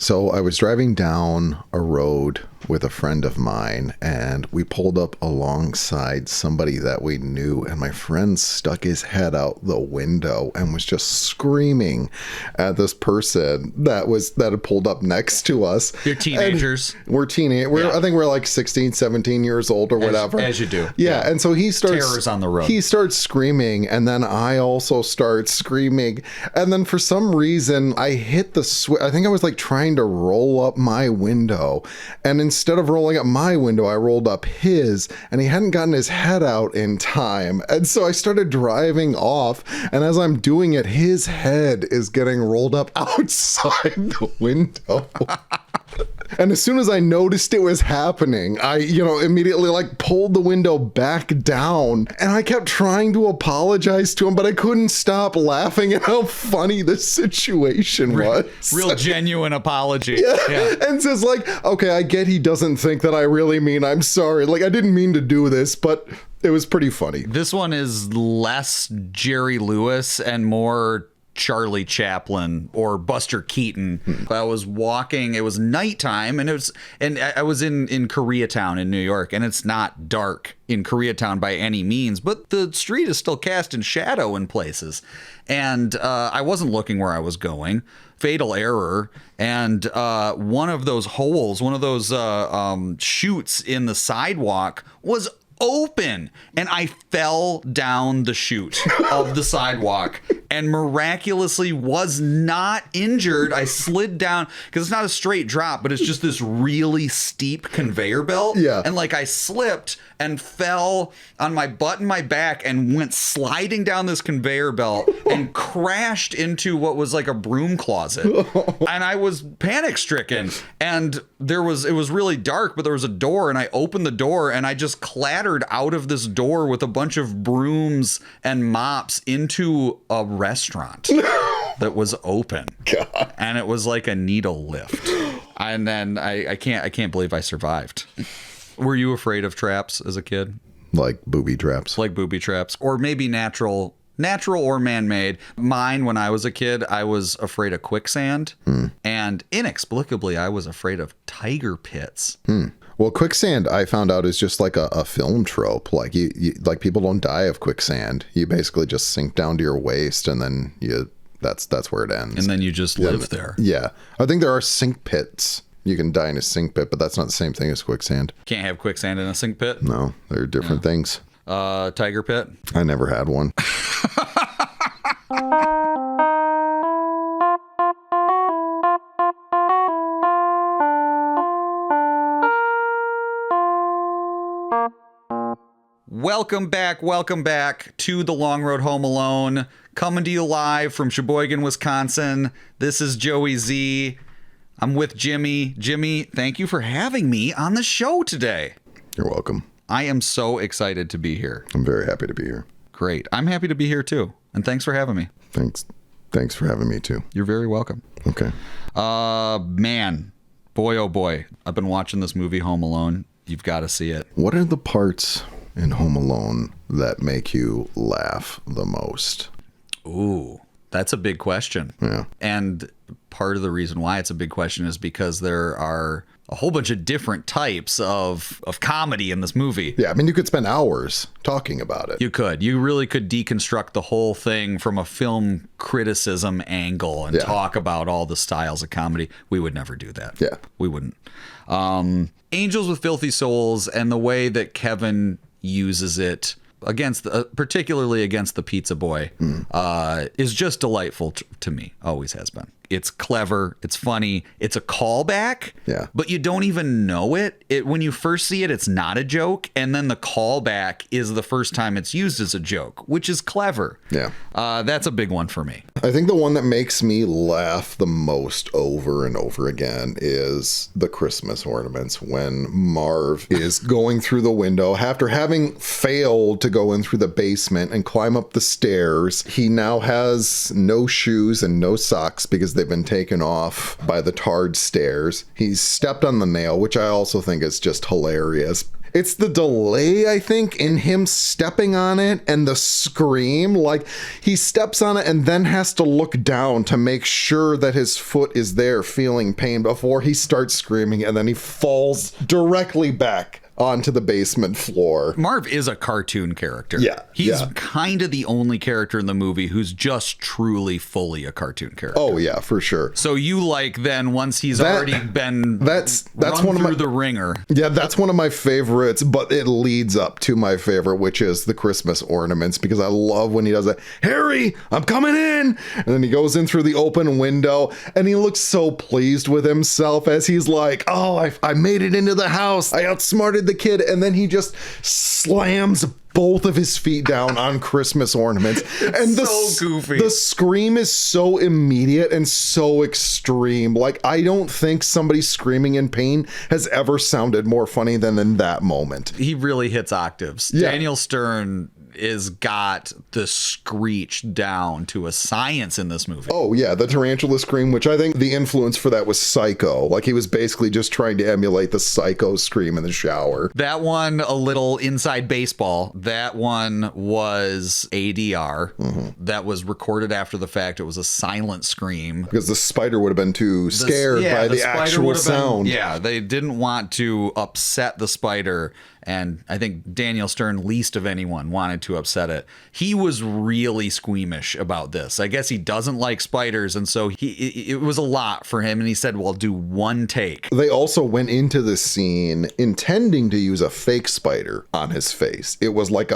So I was driving down a road with a friend of mine, and we pulled up alongside somebody that we knew, and my friend stuck his head out the window and was just screaming at this person that had pulled up next to us. You're teenagers. And we're I think we're like 16, 17 years old or whatever. As you do. Yeah. And so he starts... Terror's on the road. He starts screaming, and then I also start screaming. And then for some reason, I hit the switch. I think I was like trying to roll up my window. And instead of rolling up my window, I rolled up his, and he hadn't gotten his head out in time. And so I started driving off, and as I'm doing it, his head is getting rolled up outside the window. And as soon as I noticed it was happening, I, immediately like pulled the window back down, and I kept trying to apologize to him, but I couldn't stop laughing at how funny this situation was. Real genuine apology. Yeah. And so it's like, okay, I get he doesn't think that I really mean I'm sorry. Like, I didn't mean to do this, but it was pretty funny. This one is less Jerry Lewis and more Charlie Chaplin or Buster Keaton. I was walking, it was nighttime, and I was in Koreatown in New York, and it's not dark in Koreatown by any means, but the street is still cast in shadow in places. And I wasn't looking where I was going. Fatal error. And one of those holes, one of those chutes in the sidewalk was open, and I fell down the chute of the sidewalk and miraculously was not injured. I slid down because it's not a straight drop, but it's just this really steep conveyor belt. Yeah. And like I slipped and fell on my butt and my back and went sliding down this conveyor belt and crashed into what was like a broom closet. And I was panic stricken, and it was really dark, but there was a door, and I opened the door and I just clattered out of this door with a bunch of brooms and mops into a restaurant that was open. God. And it was like a needle lift. And then I can't believe I survived. Were you afraid of traps as a kid? Like booby traps. Like booby traps, or maybe natural or man-made. Mine, when I was a kid, I was afraid of quicksand, and inexplicably, I was afraid of tiger pits. Well, quicksand, I found out, is just like a film trope. Like you like people don't die of quicksand. You basically just sink down to your waist, and then that's where it ends. And then you just live there. Yeah, I think there are sink pits. You can die in a sink pit, but that's not the same thing as quicksand. Can't have quicksand in a sink pit? No, they're different things. Tiger pit? I never had one. Welcome back to The Long Road Home Alone, coming to you live from Sheboygan, Wisconsin. This is Joey Z. I'm with Jimmy. Jimmy, thank you for having me on the show today. You're welcome. I am so excited to be here. I'm very happy to be here. Great. I'm happy to be here too. And thanks for having me. Thanks for having me too. You're very welcome. Okay. Man, boy, oh boy. I've been watching this movie Home Alone. You've got to see it. What are the parts in Home Alone that make you laugh the most? Ooh, that's a big question. Yeah. And part of the reason why it's a big question is because there are a whole bunch of different types of comedy in this movie. Yeah, I mean, you could spend hours talking about it. You could. You really could deconstruct the whole thing from a film criticism angle and talk about all the styles of comedy. We would never do that. Yeah. We wouldn't. Angels with Filthy Souls and the way that Kevin uses it against particularly against the pizza boy is just delightful to me. Always has been. It's clever. It's funny. It's a callback. Yeah. But you don't even know it. When you first see it, it's not a joke. And then the callback is the first time it's used as a joke, which is clever. Yeah. That's a big one for me. I think the one that makes me laugh the most over and over again is the Christmas ornaments, when Marv is going through the window after having failed to go in through the basement and climb up the stairs. He now has no shoes and no socks because they've been taken off by the tarred stairs. He's stepped on the nail, which I also think is just hilarious. It's the delay, I think, in him stepping on it and the scream. Like, he steps on it and then has to look down to make sure that his foot is there feeling pain before he starts screaming, and then he falls directly back onto the basement floor. Marv is a cartoon character. Yeah. He's kind of the only character in the movie who's just truly fully a cartoon character. Oh yeah, for sure. So you like then once he's already been that's run one of through the ringer. Yeah, that's one of my favorites, but it leads up to my favorite, which is the Christmas ornaments, because I love when he does that. Harry, I'm coming in. And then he goes in through the open window and he looks so pleased with himself as he's like, oh, I made it into the house. I outsmarted the kid. And then he just slams both of his feet down on Christmas ornaments. And so goofy. The scream is so immediate and so extreme. Like, I don't think somebody screaming in pain has ever sounded more funny than in that moment. He really hits octaves. Yeah. Daniel Stern is got the screech down to a science in this movie. Oh yeah, the tarantula scream, which I think the influence for that was Psycho. Like, he was basically just trying to emulate the Psycho scream in the shower. That one, a little inside baseball. That one was ADR. That was recorded after the fact. It was a silent scream. Because the spider would have been too scared by the actual sound. They didn't want to upset the spider. And I think Daniel Stern, least of anyone, wanted to upset it. He was really squeamish about this. I guess he doesn't like spiders, and so it was a lot for him. And he said, well, do one take. They also went into the scene intending to use a fake spider on his face. It was like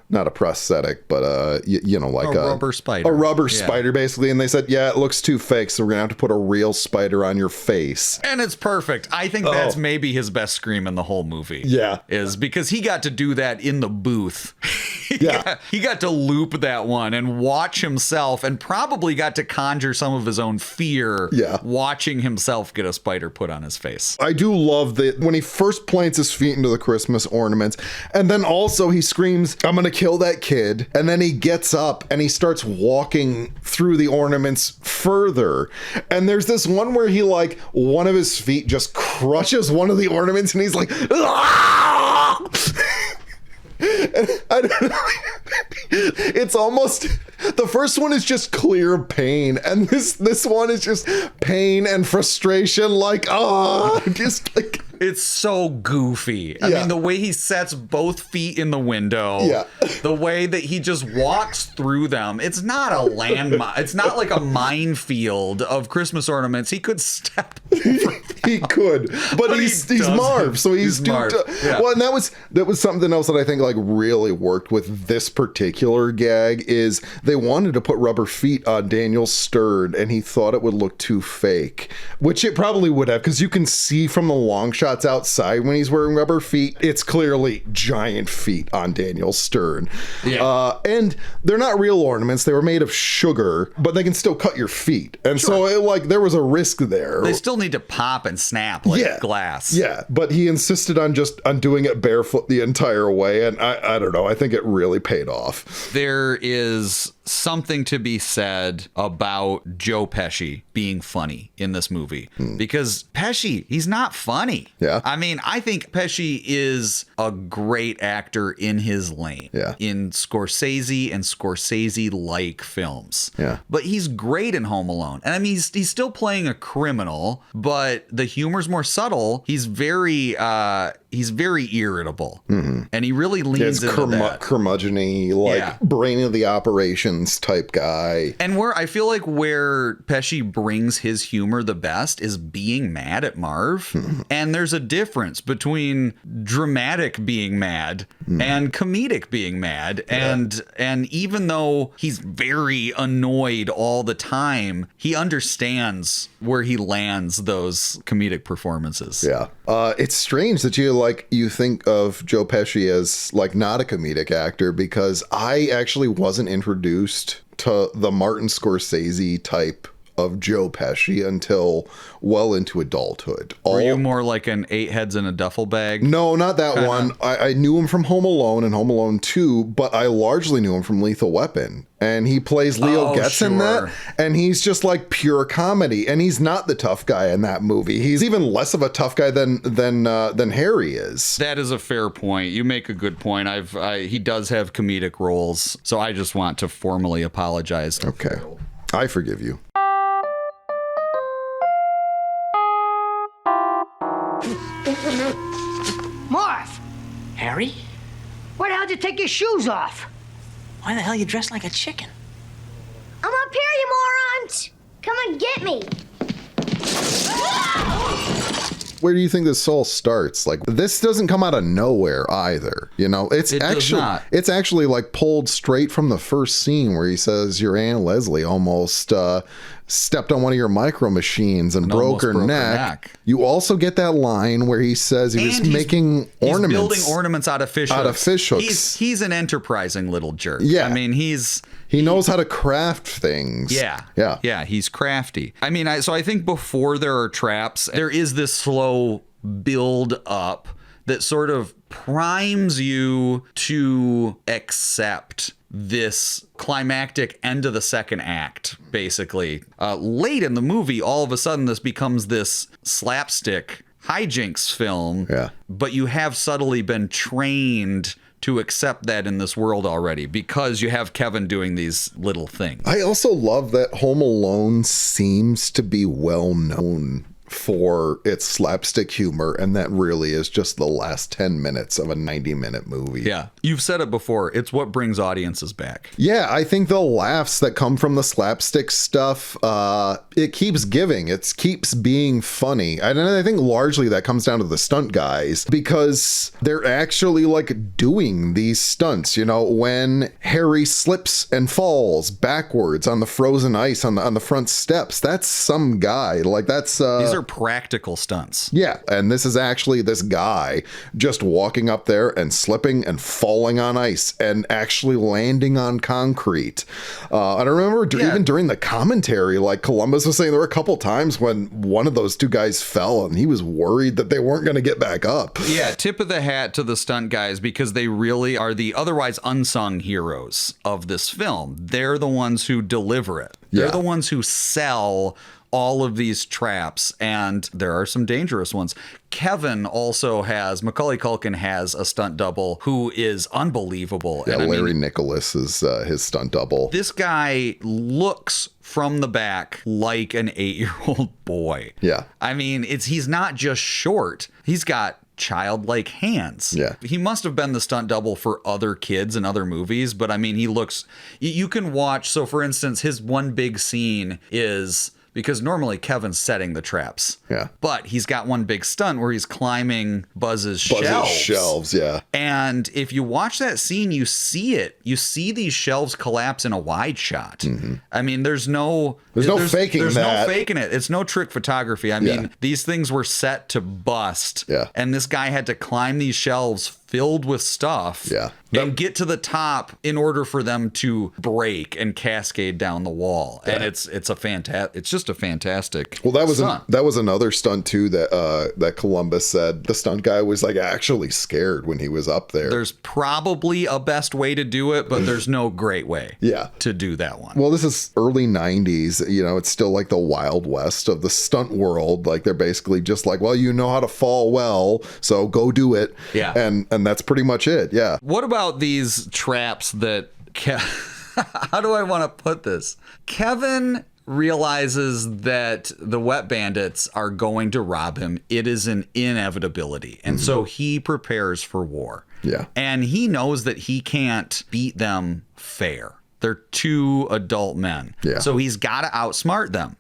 not a prosthetic, but like a rubber spider. A rubber spider, basically. And they said, yeah, it looks too fake, so we're gonna have to put a real spider on your face. And it's perfect. I think that's maybe his best scream in the whole movie. Yeah. Is because he got to do that in the booth. Yeah. He got to loop that one and watch himself, and probably got to conjure some of his own fear watching himself get a spider put on his face. I do love that when he first plants his feet into the Christmas ornaments, and then also he screams, I'm gonna kill that kid, and then he gets up and he starts walking through the ornaments further, and there's this one where he, like, one of his feet just crushes one of the ornaments and he's like, ah! I don't know. It's almost, the first one is just clear pain, and this one is just pain and frustration, like, just like, it's so goofy. I mean, the way he sets both feet in the window, the way that he just walks through them. It's not a landmine. It's not like a minefield of Christmas ornaments. He could step over he could, but he's Marv, so he's Marv. Well, and that was something else that I think, like, really worked with this particular gag, is they wanted to put rubber feet on Daniel Stern, and he thought it would look too fake, which it probably would have, because you can see from the long shots outside when he's wearing rubber feet, it's clearly giant feet on Daniel Stern. And they're not real ornaments. They were made of sugar, but they can still cut your feet. And so there was a risk there. They still need to pop and snap like glass. Yeah, but he insisted on doing it barefoot the entire way, and I don't know, I think it really paid off. There is something to be said about Joe Pesci being funny in this movie, because Pesci, he's not funny. Yeah. I mean, I think Pesci is a great actor in his lane. Yeah. In Scorsese and Scorsese-like films. Yeah. But he's great in Home Alone. And I mean, he's still playing a criminal, but the humor's more subtle. He's very irritable. And he really leans into that. Curmudgeon-y, like, brain of the operations type guy. And where I feel like where Pesci brings his humor the best is being mad at Marv. And there's a difference between dramatic being mad and comedic being mad. And even though he's very annoyed all the time, he understands where he lands those comedic performances. Yeah. It's strange that you think of Joe Pesci as, like, not a comedic actor, because I actually wasn't introduced to the Martin Scorsese type of Joe Pesci until well into adulthood. Were you more like an 8 heads in a duffel bag? No, not that one. I knew him from Home Alone and Home Alone 2, but I largely knew him from Lethal Weapon. And he plays Leo Getz in that. And he's just like pure comedy. And he's not the tough guy in that movie. He's even less of a tough guy than Harry is. That is a fair point. You make a good point. He does have comedic roles. So I just want to formally apologize. Okay. I forgive you. Marv! Harry? Why the hell did you take your shoes off? Why the hell you dressed like a chicken? I'm up here, you morons! Come and get me! Where do you think this all starts? Like, this doesn't come out of nowhere either. You know, it's actually like pulled straight from the first scene where he says your Aunt Leslie almost stepped on one of your micro machines and broke her neck. You also get that line where he says he's making ornaments. He's building ornaments out of fish hooks. Out of fish hooks. He's an enterprising little jerk. Yeah. I mean, he knows how to craft things. Yeah, he's crafty. I mean, so I think before there are traps, there is this slow build up that sort of primes you to accept this climactic end of the second act, basically. Late in the movie, all of a sudden, this becomes this slapstick hijinks film. Yeah. But you have subtly been trained to accept that in this world already because you have Kevin doing these little things. I also love that Home Alone seems to be well known for its slapstick humor, and that really is just the last 10 minutes of a 90-minute movie. Yeah. You've said it before. It's what brings audiences back. Yeah, I think the laughs that come from the slapstick stuff, it keeps giving. It keeps being funny. And I think largely that comes down to the stunt guys because they're actually like doing these stunts. You know, when Harry slips and falls backwards on the frozen ice on the front steps, that's some guy. Like that's... These are practical stunts. Yeah, and this is actually this guy just walking up there and slipping and falling on ice and actually landing on concrete. And I remember even during the commentary, like Columbus was saying there were a couple times when one of those two guys fell and he was worried that they weren't going to get back up. Yeah, tip of the hat to the stunt guys because they really are the otherwise unsung heroes of this film. They're the ones who deliver it. They're the ones who sell all of these traps, and there are some dangerous ones. Kevin also has, Macaulay Culkin has a stunt double who is unbelievable. Yeah, and Larry Nicholas is his stunt double. This guy looks from the back like an 8-year-old boy. Yeah. I mean, he's not just short. He's got childlike hands. Yeah. He must have been the stunt double for other kids in other movies, but I mean, he looks, you can watch. So for instance, his one big scene is, because normally Kevin's setting the traps. Yeah. But he's got one big stunt where he's climbing Buzz's shelves. Yeah. And if you watch that scene, you see it. You see these shelves collapse in a wide shot. Mm-hmm. I mean, there's no faking that. There's no faking it. It's no trick photography. I mean, these things were set to bust. Yeah. And this guy had to climb these shelves filled with stuff and get to the top in order for them to break and cascade down the wall. And it's just a fantastic that was another stunt too that Columbus said the stunt guy was like actually scared when he was up there. There's probably a best way to do it, but there's no great way to do that one. Well, this is early 90s, you know, it's still like the Wild West of the stunt world. Like they're basically just like, well, you know how to fall well, so go do it. Yeah. And that's pretty much it. Yeah. What about these traps that how do I want to put this? Kevin realizes that the Wet Bandits are going to rob him. It is an inevitability. And so he prepares for war. Yeah. And he knows that he can't beat them fair. They're two adult men. Yeah. So he's got to outsmart them.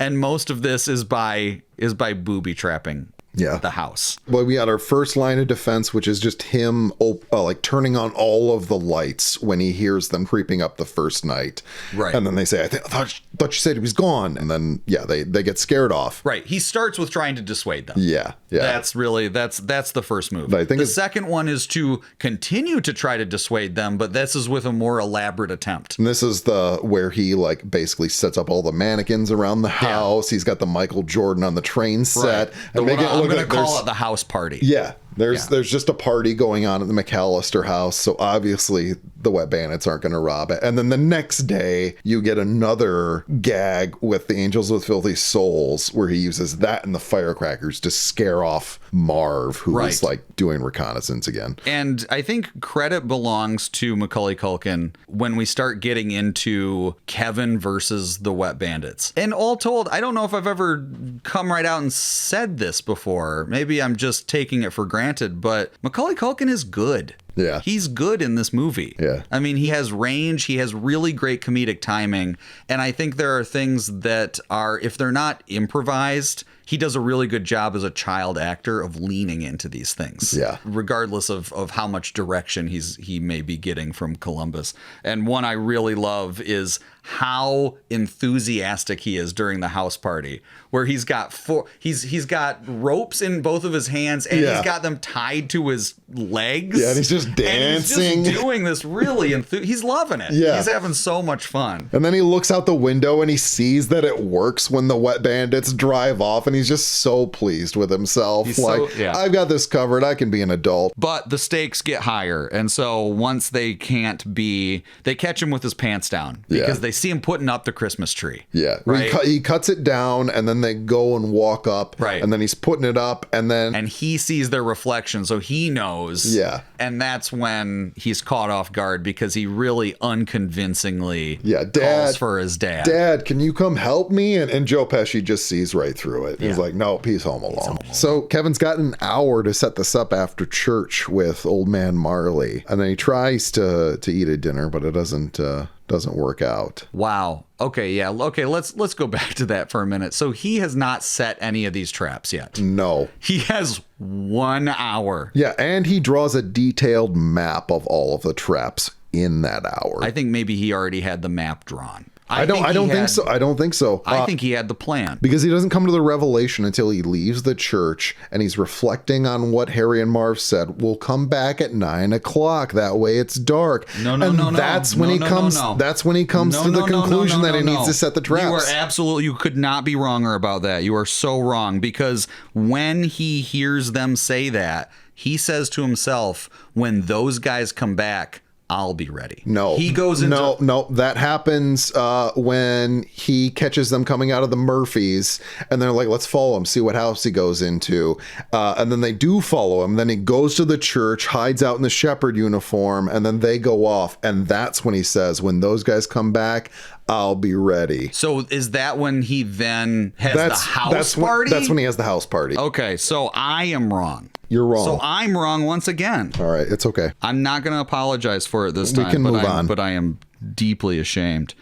And most of this is by booby trapping the house. Well, we got our first line of defense, which is just him like turning on all of the lights when he hears them creeping up the first night. Right. And then they say, I thought you said he was gone. And then, yeah, they get scared off. Right. He starts with trying to dissuade them. Yeah. That's the first move. I think the second one is to continue to try to dissuade them, but this is with a more elaborate attempt. And this is where he like basically sets up all the mannequins around the house. He's got the Michael Jordan on the train set. I'm going to call it the house party. Yeah. There's just a party going on at the McCallister house, so obviously the Wet Bandits aren't going to rob it. And then the next day, you get another gag with the Angels with Filthy Souls, where he uses that and the firecrackers to scare off Marv, who is like doing reconnaissance again. And I think credit belongs to Macaulay Culkin when we start getting into Kevin versus the Wet Bandits. And all told, I don't know if I've ever come right out and said this before. Maybe I'm just taking it for granted, but Macaulay Culkin is good. Yeah. He's good in this movie. Yeah. I mean, he has range. He has really great comedic timing. And I think there are things that are, if they're not improvised, he does a really good job as a child actor of leaning into these things. Yeah. Regardless of how much direction he may be getting from Columbus. And one I really love is how enthusiastic he is during the house party, where he's got he's got ropes in both of his hands and he's got them tied to his legs. Yeah, and he's just dancing. And he's just doing this really he's loving it. Yeah. He's having so much fun. And then he looks out the window and he sees that it works when the Wet Bandits drive off, and he's just so pleased with himself. I've got this covered. I can be an adult. But the stakes get higher. And so once they catch him with his pants down because they see him putting up the Christmas tree. Yeah. Right? He cuts it down and then they go and walk up. Right. And then he's putting it up and he sees their reflection, so he knows. Yeah. And that's when he's caught off guard because he really unconvincingly calls for his dad. Dad, can you come help me? And Joe Pesci just sees right through it. He's like, nope, he's home alone. So Kevin's got an hour to set this up after church with old man Marley. And then he tries to eat a dinner, but it doesn't work out. Wow. Okay, yeah. Okay, let's go back to that for a minute. So he has not set any of these traps yet. No. He has 1 hour. Yeah, and he draws a detailed map of all of the traps in that hour. I think maybe he already had the map drawn. I don't think so. I don't think so. I think he had the plan. Because he doesn't come to the revelation until he leaves the church and he's reflecting on what Harry and Marv said. We'll come back at 9 o'clock. That way it's dark. No. That's when he comes to the conclusion that he needs to set the traps. You could not be wronger about that. You are so wrong, because when he hears them say that, he says to himself, when those guys come back, I'll be ready. No, he goes into no. That happens when he catches them coming out of the Murphys, and they're like, "Let's follow him, see what house he goes into." And then they do follow him. Then he goes to the church, hides out in the shepherd uniform, and then they go off. And that's when he says, "When those guys come back, I'll be ready." So is that when he then has the house party? That's when he has the house party. Okay, so I am wrong. You're wrong. So I'm wrong once again. All right, it's okay. I'm not going to apologize for it this time. We can move on. But I am deeply ashamed.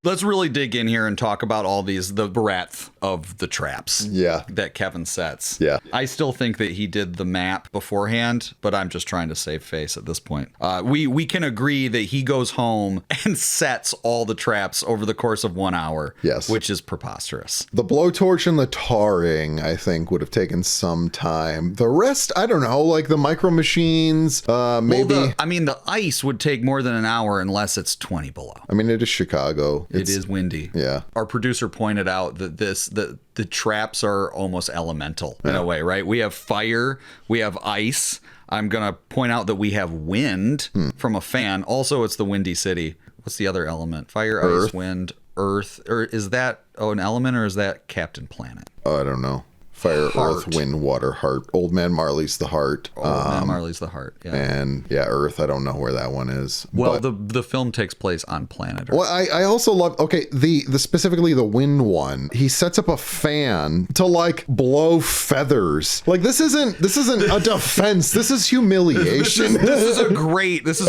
Let's really dig in here and talk about the breadth of the traps that Kevin sets. Yeah. I still think that he did the map beforehand, but I'm just trying to save face at this point. We can agree that he goes home and sets all the traps over the course of 1 hour. Yes. Which is preposterous. The blowtorch and the tarring, I think, would have taken some time. The rest, I don't know, like the micro machines, maybe. Well, the ice would take more than an hour unless it's 20 below. I mean, it is Chicago. It is windy. Yeah. Our producer pointed out that the traps are almost elemental in a way, right? We have fire, we have ice. I'm going to point out that we have wind from a fan. Also, it's the Windy City. What's the other element? Fire, Earth. ice, wind, earth. Or is that an element, or is that Captain Planet? Oh, I don't know. Fire, Heart. earth, wind, water, heart. Old Man Marley's the heart. Man, Marley's the heart. Yeah. And yeah, earth, I don't know where that one is. Well, But- the film takes place on planet Earth. well, I also love, okay, the specifically the wind one, he sets up a fan to like blow feathers. Like this isn't a defense. This is humiliation. This is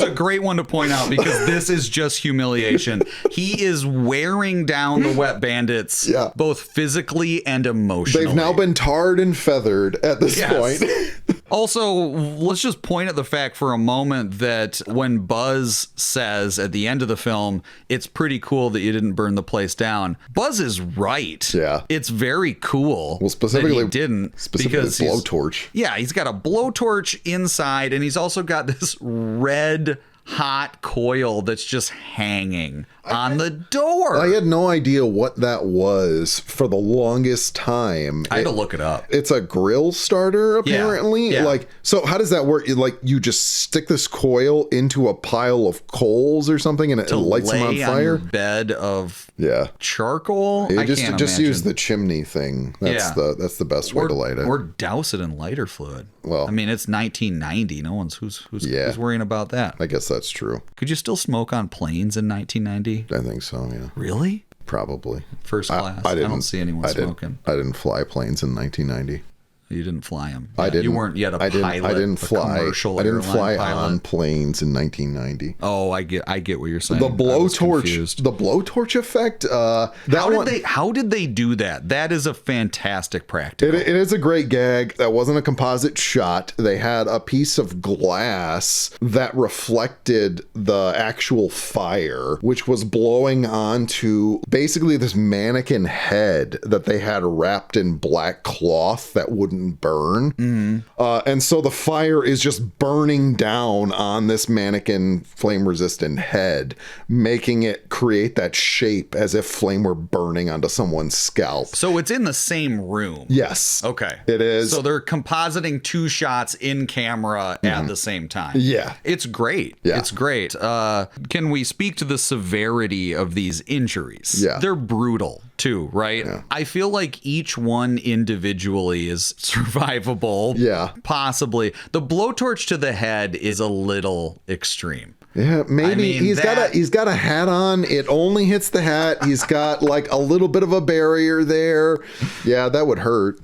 a great one to point out because this is just humiliation. He is wearing down the Wet Bandits, Yeah. both physically and emotionally. They've now been tarred and feathered at this point. Also, let's just point at the fact for a moment that when Buzz says at the end of the film, it's pretty cool that you didn't burn the place down. Buzz is right. Yeah. It's very cool. Well, specifically, that he didn't. specifically because he's- blowtorch. Yeah, he's got a blowtorch inside, and he's also got this red hot coil that's just hanging on the door. I had no idea what that was for the longest time. I had to look it up. It's a grill starter, apparently. Yeah. Like, so how does that work? Like, you just stick this coil into a pile of coals or something, and it lights them on Lay fire. a bed of Yeah. charcoal. You I just can't use imagine. the chimney thing. That's Yeah. the best way to light it. Or douse it in lighter fluid. Well- I mean, it's 1990. No one's who's worrying about that. I guess that's true. Could you still smoke on planes in 1990? I think so. Yeah, Really? probably. First class. I don't see anyone smoking. I didn't fly planes in 1990. You didn't fly them. I didn't. You weren't yet a I didn't, pilot. I didn't a fly. commercial I didn't airline fly pilot. on planes in 1990. Oh, I get what you're saying. The I was blowtorch, confused. the blowtorch effect. That How did they do that? That is a fantastic practical. It is a great gag. That wasn't a composite shot. They had a piece of glass that reflected the actual fire, which was blowing onto basically this mannequin head that they had wrapped in black cloth that wouldn't burn. And so the fire is just burning down on this mannequin flame resistant head, making it create that shape as if flame were burning onto someone's scalp. So it's in the same room. Yes. Okay. It is. So they're compositing two shots in camera at the same time. Yeah. It's great. Yeah. It's great. Can we speak to the severity of these injuries? Yeah. They're brutal too, right? Yeah. I feel like each one individually is survivable. Yeah. Possibly. The blowtorch to the head is a little extreme. Yeah, maybe I mean, he's got a hat on. It only hits the hat. He's got like a little bit of a barrier there. Yeah, that would hurt.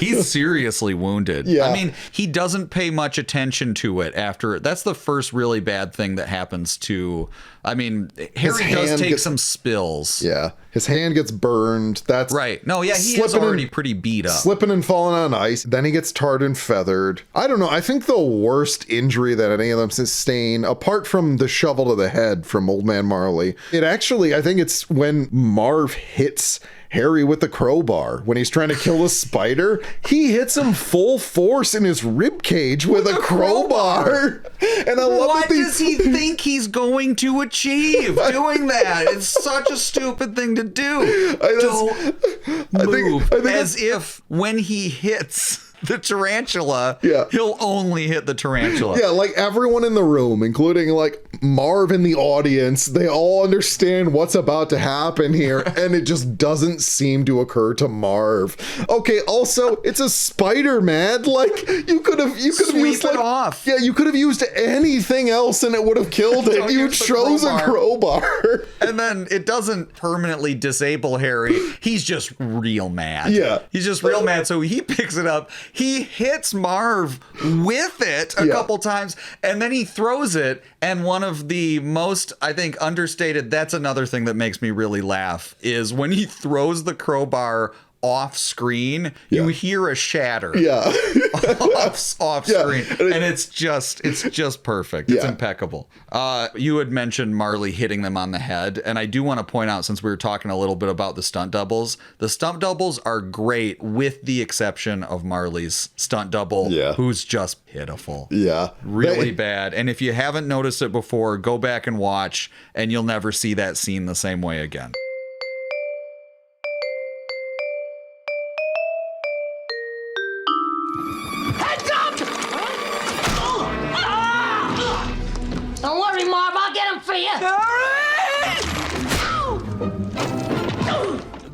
He's seriously wounded. Yeah. I mean, he doesn't pay much attention to it after. That's the first really bad thing that happens to. I mean, Harry does hand take gets- some spills. Yeah, his hand gets burned. That's Right. No, yeah, he is slipping already and- pretty beat up. Slipping and falling on ice. Then he gets tarred and feathered. I don't know. I think the worst injury that any of them sustain, apart from the shovel to the head from Old Man Marley, I think it's when Marv hits Harry with the crowbar when he's trying to kill a spider. He hits him full force in his rib cage with a crowbar. And I love What that does he think he's going to achieve doing that? It's such a stupid thing to do. Don't move. I think As if when he hits the tarantula, Yeah. he'll only hit the tarantula. Yeah, like everyone in the room, including like Marv in the audience, they all understand what's about to happen here, and it just doesn't seem to occur to Marv. Okay, also, it's a spider, man. Like you could have Sweep used it like, off. Yeah, you could have used anything else and it would have killed it. Don't You use the chose a crowbar. And then it doesn't permanently disable Harry. He's just real mad. Yeah. He's just real mad. So he picks it up. He hits Marv with it a couple times, and then he throws it. And one of the most, I think, understated, that's another thing that makes me really laugh, is when he throws the crowbar off screen, you hear a shatter. Yeah. off screen, and it's just perfect. It's impeccable. You had mentioned Marley hitting them on the head, and I do want to point out, since we were talking a little bit about the stunt doubles are great, with the exception of Marley's stunt double, who's just pitiful. Yeah. Really bad. And if you haven't noticed it before, go back and watch, and you'll never see that scene the same way again. Heads up! Don't worry, Marv. I'll get him for you.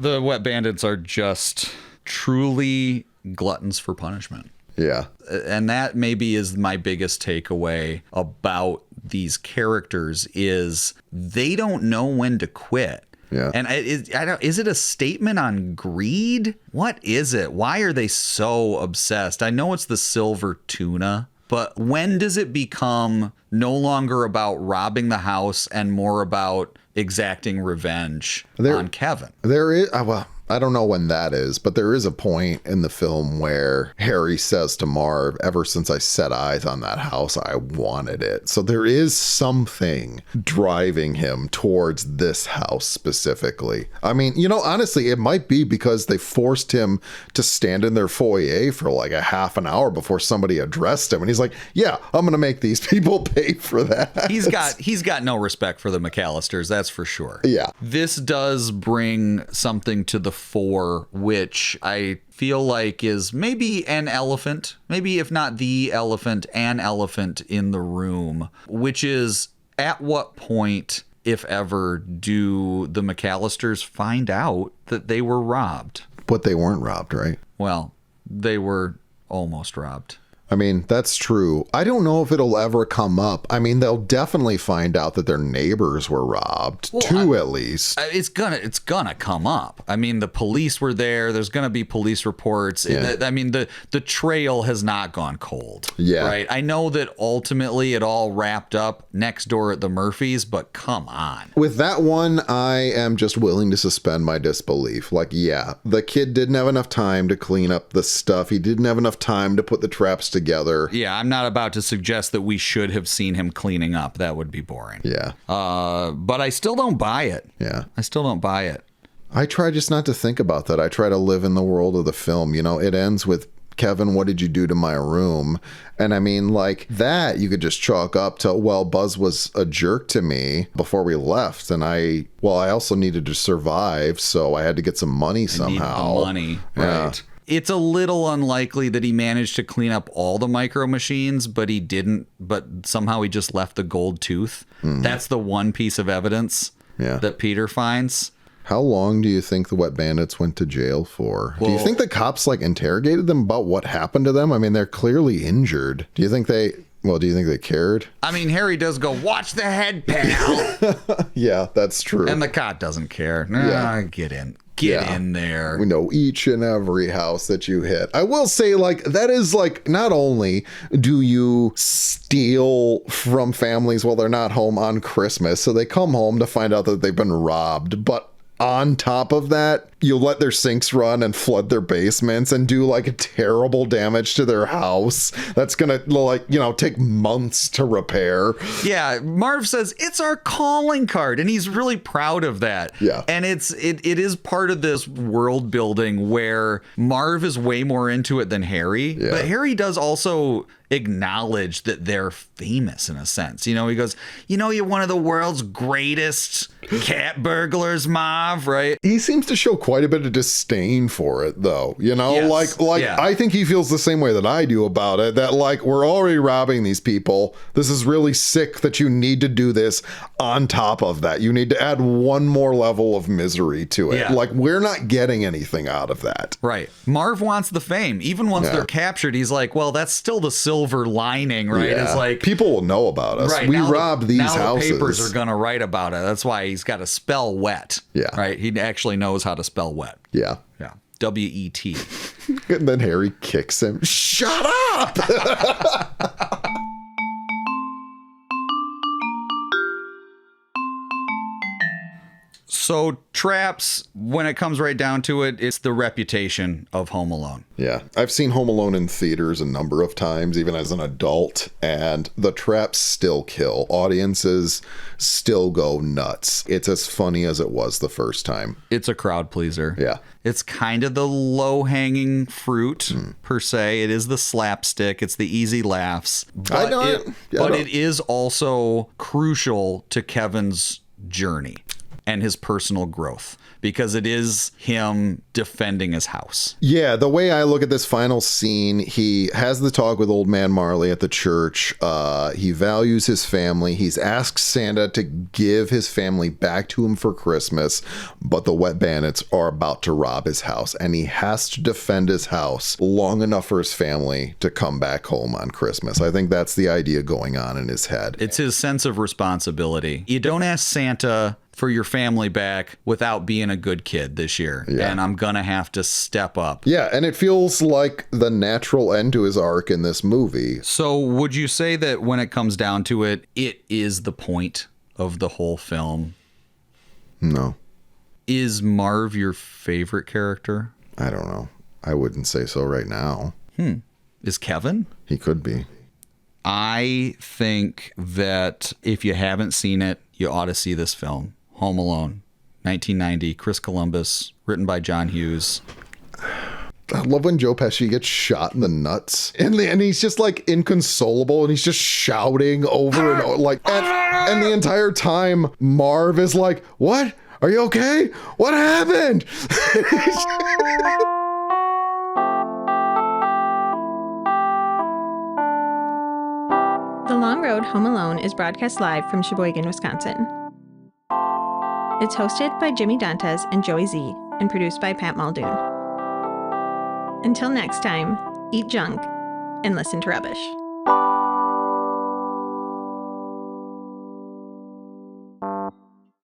The Wet Bandits are just truly gluttons for punishment. Yeah. And that maybe is my biggest takeaway about these characters is they don't know when to quit. Yeah. And is it a statement on greed? What is it? Why are they so obsessed? I know it's the silver tuna, but when does it become no longer about robbing the house and more about exacting revenge on Kevin? There is, well, I don't know when that is, but there is a point in the film where Harry says to Marv, ever since I set eyes on that house, I wanted it. So there is something driving him towards this house specifically. I mean, honestly, it might be because they forced him to stand in their foyer for like a half an hour before somebody addressed him. And he's like, yeah, I'm going to make these people pay for that. He's got no respect for the McCallisters, that's for sure. Yeah. This does bring something to the fore, which I feel like is maybe an elephant, maybe if not the elephant, an elephant in the room, which is at what point, if ever, do the McCallisters find out that they were robbed? But they weren't robbed, right? Well, they were almost robbed. I mean, that's true. I don't know if it'll ever come up. I mean, they'll definitely find out that their neighbors were robbed, two at least. It's gonna come up. I mean, the police were there. There's gonna be police reports. Yeah. I mean, the trail has not gone cold. Yeah. Right. I know that ultimately it all wrapped up next door at the Murphys, but come on. With that one, I am just willing to suspend my disbelief. Like, yeah, the kid didn't have enough time to clean up the stuff. He didn't have enough time to put the traps together. Yeah, I'm not about to suggest that we should have seen him cleaning up. That would be boring. Yeah. But I still don't buy it. Yeah. I still don't buy it. I try just not to think about that. I try to live in the world of the film. It ends with, Kevin, what did you do to my room? And I mean, like, that you could just chalk up to, well, Buzz was a jerk to me before we left. And I also needed to survive. So I had to get some money somehow. Need the money. Yeah. Right. It's a little unlikely that he managed to clean up all the micro machines, but he didn't. But somehow he just left the gold tooth. Mm-hmm. That's the one piece of evidence that Peter finds. How long do you think the Wet Bandits went to jail for? Well, do you think the cops interrogated them about what happened to them? I mean, they're clearly injured. Do you think they cared? I mean, Harry does go, watch the head, pal. Yeah, that's true. And the cop doesn't care. Nah, get in. Get in there. We know each and every house that you hit. I will say, that is not only do you steal from families while they're not home on Christmas, so they come home to find out that they've been robbed, but on top of that, you let their sinks run and flood their basements and do terrible damage to their house. That's gonna take months to repair. Yeah, Marv says it's our calling card, and he's really proud of that. Yeah, and it is part of this world building where Marv is way more into it than Harry, but Harry does also acknowledge that they're famous in a sense. He goes, you're one of the world's greatest cat burglars, Marv, right? He seems to show quite a bit of disdain for it, though. Yes. I think he feels the same way that I do about it, that we're already robbing these people. This is really sick that you need to do this. On top of that, you need to add one more level of misery to it. Yeah. We're not getting anything out of that. Right. Marv wants the fame. Even once they're captured, he's like, well, that's still the silver lining, right? Yeah. It's people will know about us. Right. We robbed these now houses. The papers are going to write about it. That's why he's got to spell wet. Yeah. Right. He actually knows how to spell wet. Yeah. Yeah. W-E-T. And then Harry kicks him. Shut up! So traps, when it comes right down to it, it's the reputation of Home Alone. Yeah. I've seen Home Alone in theaters a number of times, even as an adult, and the traps still kill. Audiences still go nuts. It's as funny as it was the first time. It's a crowd pleaser. Yeah. It's kind of the low-hanging fruit, per se. It is the slapstick. It's the easy laughs. But it is also crucial to Kevin's journey. and his personal growth, because it is him defending his house. Yeah, the way I look at this final scene, he has the talk with old man Marley at the church. He values his family. He's asked Santa to give his family back to him for Christmas, but the Wet Bandits are about to rob his house, and he has to defend his house long enough for his family to come back home on Christmas. I think that's the idea going on in his head. It's his sense of responsibility. You don't ask Santa for your family back without being a good kid this year. Yeah. And I'm going to have to step up. Yeah, and it feels like the natural end to his arc in this movie. So would you say that when it comes down to it, it is the point of the whole film? No. Is Marv your favorite character? I don't know. I wouldn't say so right now. Is Kevin? He could be. I think that if you haven't seen it, you ought to see this film. Home Alone, 1990, Chris Columbus, written by John Hughes. I love when Joe Pesci gets shot in the nuts, and he's just like inconsolable, and he's just shouting over and over, like, and the entire time Marv is like, "What? Are you okay? What happened?" The Long Road Home Alone is broadcast live from Sheboygan, Wisconsin. It's hosted by Jimmy Dantes and Joey Z and produced by Pat Muldoon. Until next time, eat junk and listen to rubbish.